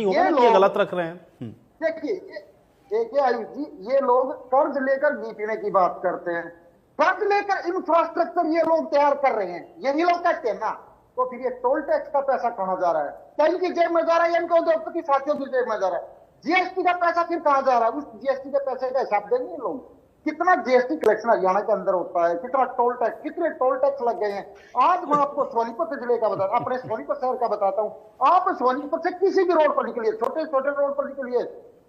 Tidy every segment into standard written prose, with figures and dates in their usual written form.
होगा ये ना कि ये लोग गलत रख रहे हैं। देखिए, देखिए आयुष जी, ये लोग कर्ज लेकर घी पीने की बात करते हैं, कर्ज लेकर इंफ्रास्ट्रक्चर ये लोग तैयार कर रहे हैं, यही लोग कहते हैं ना। तो फिर ये टोल टैक्स का पैसा कहां जा रहा है? क्या इनकी जेब में जा रहा है या इनके उद्योगपति साथियों की जेब में जा रहा है? जीएसटी का पैसा फिर कहां जा रहा है? उस जीएसटी के पैसे का हिसाब देंगे लोग। कितना जीएसटी कलेक्शन हरियाणा के अंदर होता है, कितना टोल टैक्स, कितने टोल टैक्स लग गए हैं। आज मैं आपको सोनीपत जिले का बताता, अपने सोनीपत शहर का बताता हूं। आप सोनीपत से किसी भी रोड पर निकलिए, छोटे छोटे रोड पर निकलिए,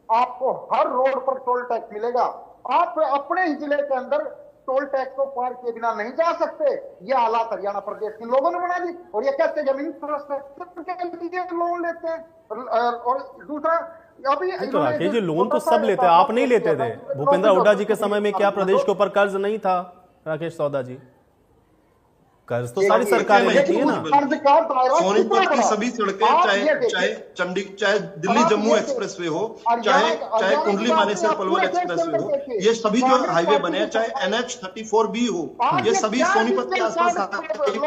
आपको हर रोड पर टोल टैक्स मिलेगा। आप अपने ही जिले के अंदर टोल टैक्स को पार किए बिना नहीं जा सकते। ये हालात हरियाणा प्रदेश के लोगों ने बना दी, और ये कहते हैं जमीन इंफ्रास्ट्रक्चर के लिए लोन लेते हैं। और दूसरा, अभी नहीं तो राकेश जी, लोन तो सब लेते हैं, आप नहीं लेते थे? भूपेंद्र हुड्डा जी के समय में क्या प्रदेश के ऊपर कर्ज नहीं था राकेश सौदा जी? कर्ज तो सारी सरकारें लेती है ना। सोनीपत की सभी सड़कें, चाहे चंडीगढ़, चाहे दिल्ली जम्मू एक्सप्रेसवे हो, चाहे कुंडली मानेसर पलवल एक्सप्रेसवे हो, ये सभी जो हाईवे बने, चाहे NH-34B हो, ये सभी सोनीपत के आसपास अभी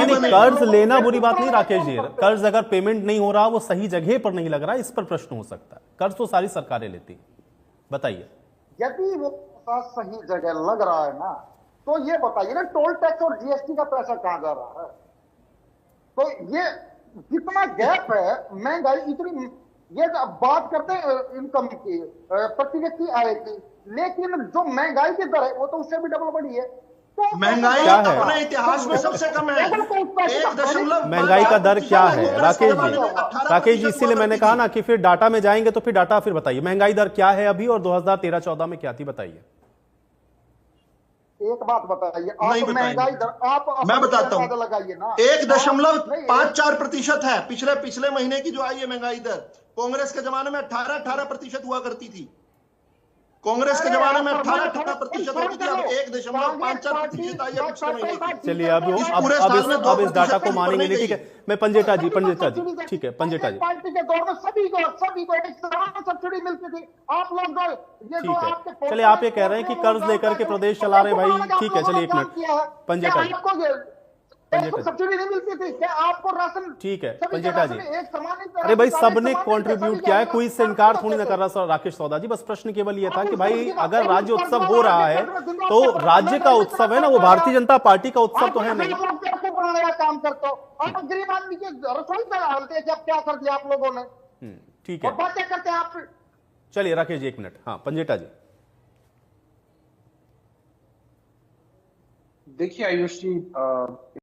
बने। कर्ज लेना बुरी बात नहीं राकेश जी, कर्ज अगर पेमेंट नहीं हो रहा, वो सही जगह पर नहीं लग रहा, इस पर प्रश्न हो सकता है। कर्ज तो सारी सरकारें लेती है, बताइए। यदि वो सही जगह लग रहा है ना, तो ये बताइए ना, टोल टैक्स और जीएसटी का पैसा कहां जा रहा है? तो ये कितना गैप है, महंगाई इतनी, ये बात करते हैं इनकम की, प्रति व्यक्ति आय की, लेकिन जो महंगाई की दर है वो तो उससे भी डबल बढ़ी है। तो महंगाई क्या है? अपने इतिहास में सबसे कम है, 1.5। महंगाई का दर क्या है राकेश जी? राकेश जी, इसीलिए मैंने कहा ना कि फिर डाटा में जाएंगे, तो फिर डाटा फिर बताइए, महंगाई दर क्या है अभी और 2013-14 में क्या थी, बताइए। एक बात बताइए, आप महंगाई दर, आप मैं बताता हूं, लगाइए ना। 1.54% है पिछले महीने की जो आई है महंगाई दर। कांग्रेस के जमाने में 18% हुआ करती थी। कांग्रेस के जमाने में 18% होती थी, अब 1.54% आई है पिछले महीने की। चलिए, अब इस डाटा को मानेंगे नहीं, ठीक है। मैं पंजेटा जी, ठीक है, पंजेटा जी, पार्टी के दौर में सभी को एक समान सब्सिडी मिलती थी। आप लोग ये ठीक है। चलिए, आप ये कह रहे हैं कि कर्ज लेकर के प्रदेश चला रहे भाई, ठीक है। चलिए, एक मिनट, पंजेटा जी, सब्सिडी नहीं मिलती थी क्या? आपको राशन, ठीक है पंजेटा जी। अरे भाई, सबने कंट्रीब्यूट किया है, कोई इससे इनकार थोड़ी ना कर रहा राकेश सौदा जी। बस प्रश्न केवल ये था कि भाई, अगर राज्य उत्सव हो रहा है तो राज्य का उत्सव है ना, वो भारतीय जनता पार्टी का उत्सव तो है नहीं। काम करते हो आप, गरीब आदमी की रसोई पे डालते, जब क्या कर दिया आप लोगों ने, ठीक है, बातें करते हैं आप। चलिए राकेश जी, एक मिनट, हाँ पंजेटा जी। देखिए आयुष जी,